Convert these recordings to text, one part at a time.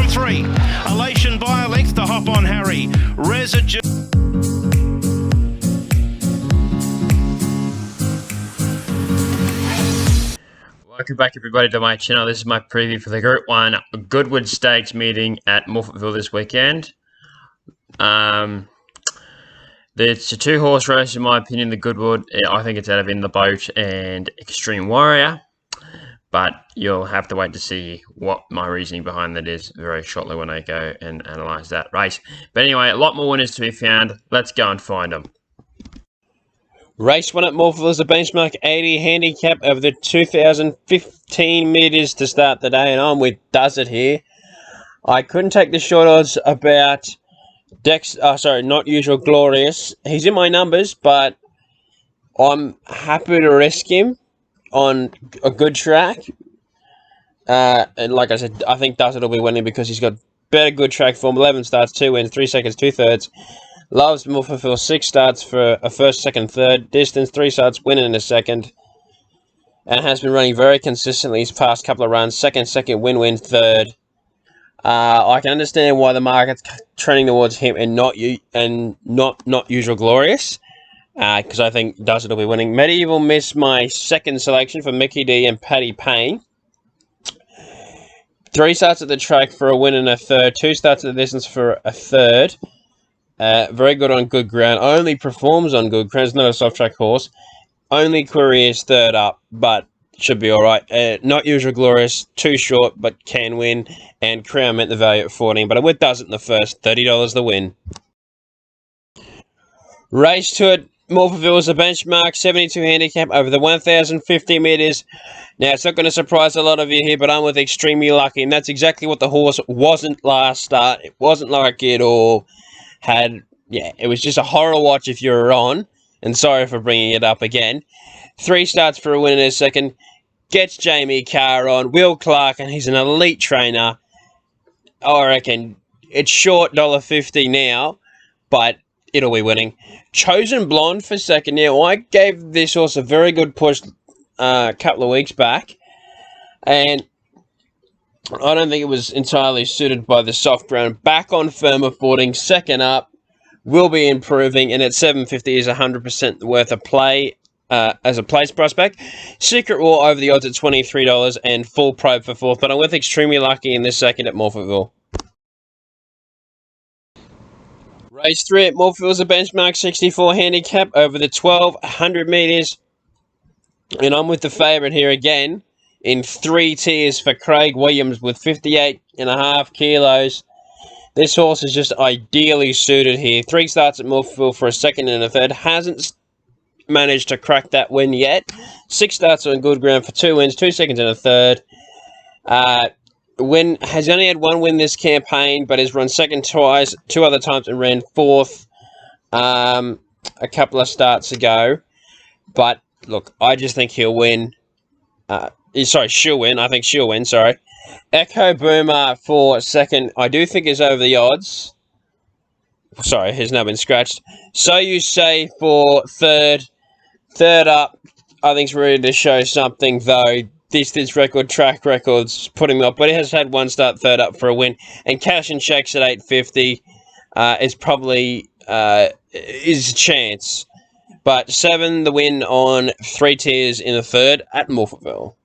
3. Elation by a length to Hop on Harry. Residue. Welcome back everybody to my channel. This is my preview for the Group 1 Goodwood Stakes meeting at Morphettville this weekend. It's a 2-horse race in my opinion, the Goodwood. I think it's out of In the Boat and Extreme Warrior. But you'll have to wait to see what my reasoning behind that is very shortly when I go and analyse that race. But anyway, a lot more winners to be found. Let's go and find them. Race 1 at Morphettville is a benchmark 80 handicap over the 2,015 metres to start the day, and I'm with Douceur here. I couldn't take the short odds about Not Usual Glorious. He's in my numbers, but I'm happy to risk him on a good track. And like I said, I think Douceur will be winning because he's got better good track form. 11 starts, 2 wins, 3 seconds, 2 thirds. Loves Morphettville, 6 starts for a first, second, third. Distance, 3 starts, winning in a second. And has been running very consistently his past couple of runs. Second, win, third. I can understand why the market's trending towards him and not Usual Glorious. Because I think Douceur will be winning. Medieval missed my second selection for Mickey D and Paddy Payne. 3 starts at the track for a win and a third. 2 starts at the distance for a third. Very good on good ground. Only performs on good ground. It's not a soft track horse. Only query is third up, but should be alright. Not Usual Glorious, too short, but can win. And Crown meant the value at 14, but I would does it in the first. $30 the win. Race 2 at Morphettville is a benchmark 72 handicap over the 1,050 metres. Now, it's not going to surprise a lot of you here, but I'm with Extremely Lucky, and that's exactly what the horse wasn't last start. It wasn't lucky at all. It was just a horror watch if you were on, and sorry for bringing it up again. 3 starts for a win in a second, gets Jamie Carr on, Will Clark, and he's an elite trainer. I reckon it's short $1.50 now, but it'll be winning. Chosen Blonde for second. Now, I gave this horse a very good push a couple of weeks back, and I don't think it was entirely suited by the soft ground. Back on firmer footing, second up, will be improving, and at $7.50 is 100% worth a play as a place prospect. Secret War over the odds at $23 and full probe for fourth, but I'm with Extremely Lucky in this second at Morphettville. Race 3 at Morphettville is a benchmark 64 handicap over the 1,200 metres, and I'm with the favourite here again. In 3 tiers for Craig Williams with 58.5 kilos. This horse is just ideally suited here. 3 starts at Morphettville for a second and a third. Hasn't managed to crack that win yet. 6 starts on good ground for 2 wins, 2 seconds and a third. Has only had 1 win this campaign, but has run second twice, 2 other times, and ran fourth a couple of starts ago. But look, I just think he'll win. She'll win. I think she'll win, sorry. Echo Boomer for second, I do think is over the odds. Sorry, has now been scratched. So You Say for third. Third up, I think it's ready to show something, though. Distance record, track records, putting him up. But he has had 1 start, third up for a win. And Cashin checks at $8.50 is probably is a chance. But 7 the win on 3 tiers in the third at Morphettville.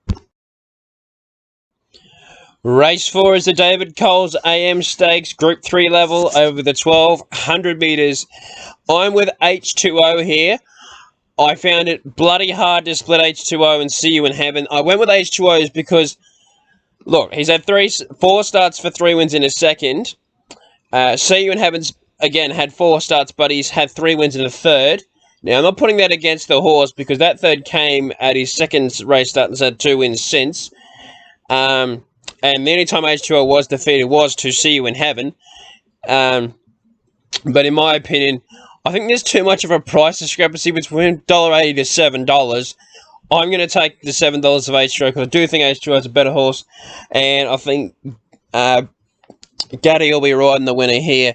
Race 4 is the David Coles AM Stakes Group 3 level over the 1,200 metres. I'm with Aitch Two Oh here. I found it bloody hard to split Aitch Two Oh and See You in Heaven. I went with Aitch Two Oh because, look, he's had 4 starts for 3 wins in a second. See You in Heaven's, again, had 4 starts, but he's had 3 wins in a third. Now, I'm not putting that against the horse because that third came at his second race start and has had 2 wins since. And the only time Aitch Two Oh was defeated was to See You in Heaven. But in my opinion, I think there's too much of a price discrepancy between $1.80 to $7. I'm going to take the $7 of Aitch Two Oh because I do think Aitch Two Oh is a better horse. And I think Gaddy will be riding the winner here.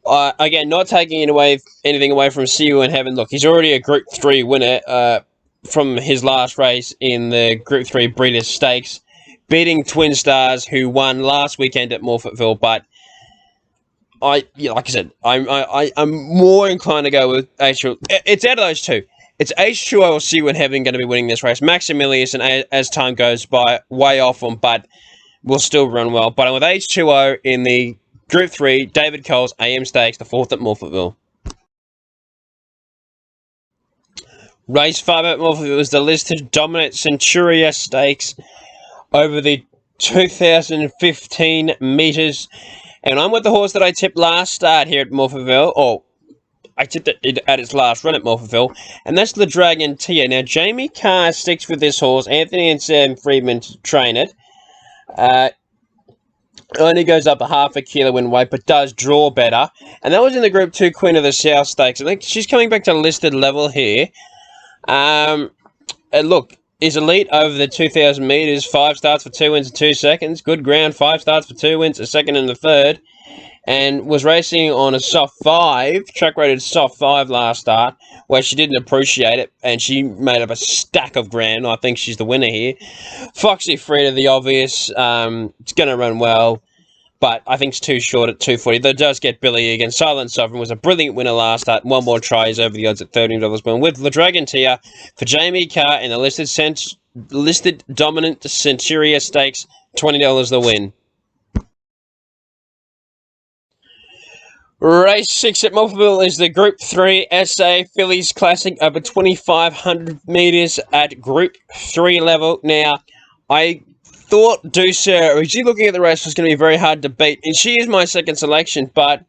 Again, not taking anything away from See You in Heaven. Look, he's already a Group 3 winner from his last race in the Group 3 Breeders' Stakes. beating Twin Stars, who won last weekend at Morphettville. But like I said, I'm more inclined to go with Aitch Two Oh. It's out of those two. It's Aitch Two Oh or See When Heaven going to be winning this race. Maximilius, and as time goes by, way off them, but will still run well. But I'm with Aitch Two Oh in the Group 3, David Cole's AM Stakes, the 4th at Morphettville. Race 5 at Morphettville is the listed Dominant Centaurea Stakes over the 2015 metres. And I'm with the horse that I tipped last start here at Morphettville. Or, I tipped it at its last run at Morphettville. And that's the Dragontea. Now, Jamie Carr sticks with this horse. Anthony and Sam Friedman train it. Only goes up a half a kilo in weight, but does draw better. And that was in the Group 2 Queen of the South Stakes. I think she's coming back to listed level here. And look, is elite over the 2,000 metres. 5 starts for 2 wins and 2 seconds. Good ground, 5 starts for 2 wins, a second and a third. And was racing on a soft 5, track rated soft 5 last start, where she didn't appreciate it, and she made up a stack of ground. I think she's the winner here. Foxy Frida, the obvious. It's going to run well, but I think it's too short at 240. That does get Billy again. Silent Sovereign was a brilliant winner last start. One more try is over the odds at $13. But with the Dragontea for Jamie Carr in the listed Dominant Centaurea Stakes, $20 the win. Race 6 at Morphettville is the Group 3 SA Fillies Classic over 2,500 metres at Group 3 level. Now, I thought Douceur, originally looking at the race, was going to be very hard to beat, and she is my second selection, but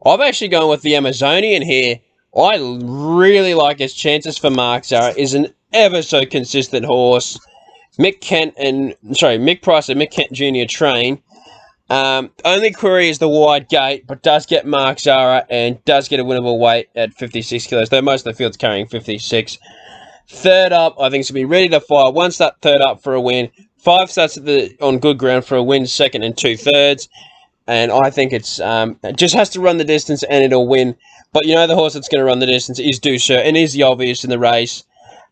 I've actually gone with the Amazonian here. I really like his chances for Mark Zara. Is an ever so consistent horse. Mick Price and Mick Kent Jr. train. Only query is the wide gate, but does get Mark Zara and does get a winnable weight at 56 kilos, though most of the field's carrying 56. Third up, I think it's going to be ready to fire. 1 start, third up for a win. 5 starts on good ground for a win, second and 2/3. And I think it just has to run the distance and it'll win. But you know the horse that's going to run the distance is Douceur, and is the obvious in the race.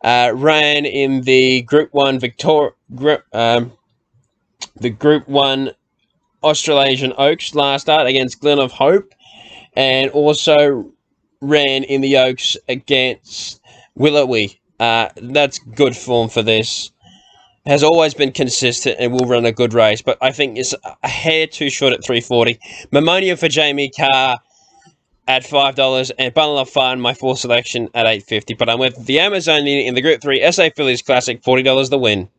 Ran in the Group 1 the Group 1 Australasian Oaks last start against Glen of Hope, and also ran in the Oaks against Willowy. That's good form for this. Has always been consistent and will run a good race, but I think it's a hair too short at 340. Mamounia for Jamie Carr at $5, and Bundle of Fun, my 4th selection, at $8.50. But I'm with the Amazonian in the Group 3 SA Fillies Classic, $40 the win.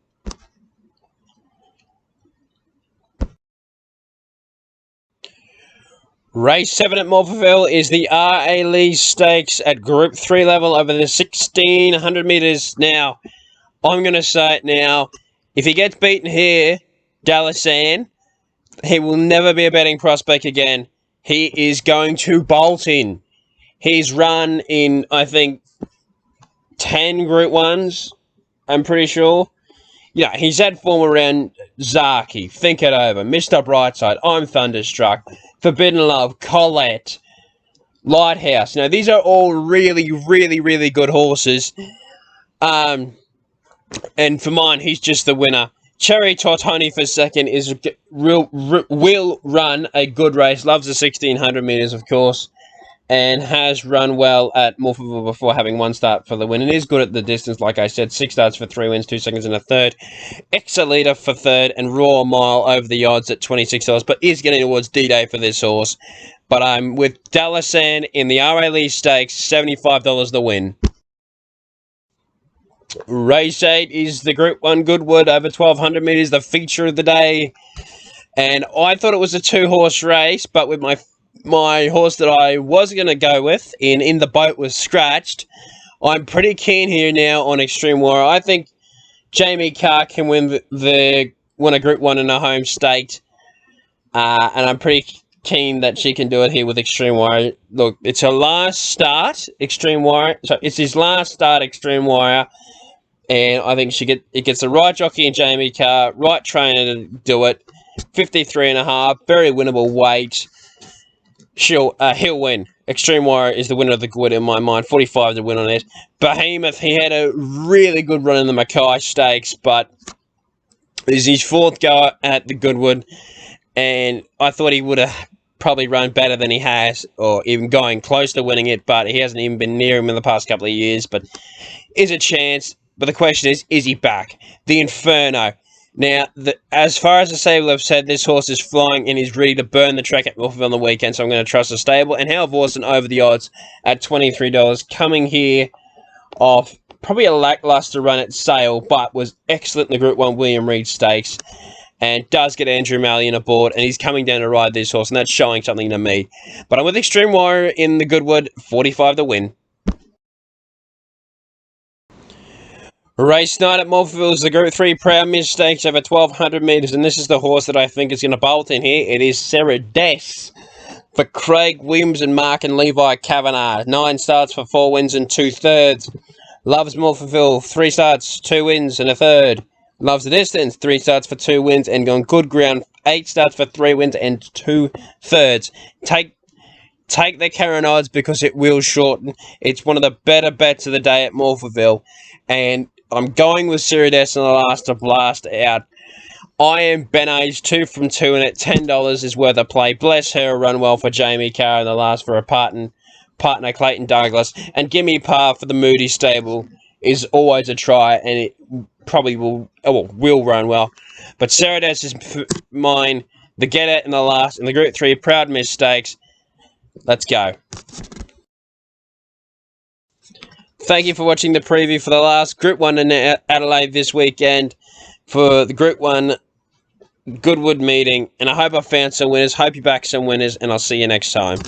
Race 7 at Morphettville is the R.A. Lee Stakes at Group 3 level over the 1,600 metres. Now, I'm going to say it now. If he gets beaten here, Dallasan, he will never be a betting prospect again. He is going to bolt in. He's run in, I think, 10 Group 1s, I'm pretty sure. Yeah, he's had form around Zaki, Think It Over, Mr. Brightside, I'm Thunderstruck, Forbidden Love, Colette, Lighthouse. Now, these are all really, really, really good horses. And for mine, he's just the winner. Cherry Tortoni for second will run a good race. Loves the 1,600 metres, of course. And has run well at Morphettville before, having 1 start for the win. And is good at the distance, like I said. 6 starts for 3 wins, 2 seconds and a third. Excelida for third, and Raw Mile over the odds at $26. But is getting towards D-Day for this horse. But I'm with Dallasan in the R.A. Lee Stakes, $75 the win. Race 8 is the Group 1 Goodwood over 1,200 metres, the feature of the day. And I thought it was a 2-horse race, but with my horse that I was going to go with in the boat was scratched. I'm pretty keen here now on Extreme Warrior. I think Jamie Carr can win a Group 1 in a home state. And I'm pretty keen that she can do it here with Extreme Warrior. Look, it's her last start, Extreme Warrior. So it's his last start, Extreme Warrior. And I think it gets the right jockey in Jamie Carr, right trainer to do it. 53.5, very winnable weight. He'll win. Extreme Warrior is the winner of the Goodwood in my mind. 45 to win on it. Behemoth, he had a really good run in the Mackay Stakes, but This is his 4th go at the Goodwood, and I thought he would have probably run better than he has, or even going close to winning it, but he hasn't even been near him in the past couple of years. But is a chance. But the question is he back? The Inferno. Now, as far as the stable have said, this horse is flying and is ready to burn the track at Morphettville on the weekend, so I'm going to trust the stable. And Halvorsen over the odds at $23, coming here off probably a lackluster run at Sale, but was excellent in the Group 1 William Reed Stakes, and does get Andrew Mallion aboard, and he's coming down to ride this horse, and that's showing something to me. But I'm with Extreme Warrior in the Goodwood, 45 to win. Race 9 at Morphettville is the Group 3 Proud Miss Stakes over 1,200 metres, and this is the horse that I think is going to bolt in here. It is Seradess for Craig Williams and Mark and Levi Kavanagh. 9 starts for 4 wins and 2/3. Loves Morphettville, 3 starts, 2 wins and a third. Loves the Distance, 3 starts for 2 wins and on good ground, 8 starts for 3 wins and 2/3. Take the Karen odds because it will shorten. It's one of the better bets of the day at Morphettville, and I'm going with Seradess on the last to blast out. I am Bene's 2 from 2, and at $10 is worth a play. Bless her, run well for Jamie Carr in the last for a partner Clayton Douglas, and Gimmie Par for the Moody stable is always a try, and it probably will run well. But Seradess is mine. The getter in the last in the Group 3 Proud Miss Stakes. Let's go. Thank you for watching the preview for the last Group 1 in Adelaide this weekend for the Group 1 Goodwood meeting. And I hope I found some winners. Hope you back some winners, and I'll see you next time.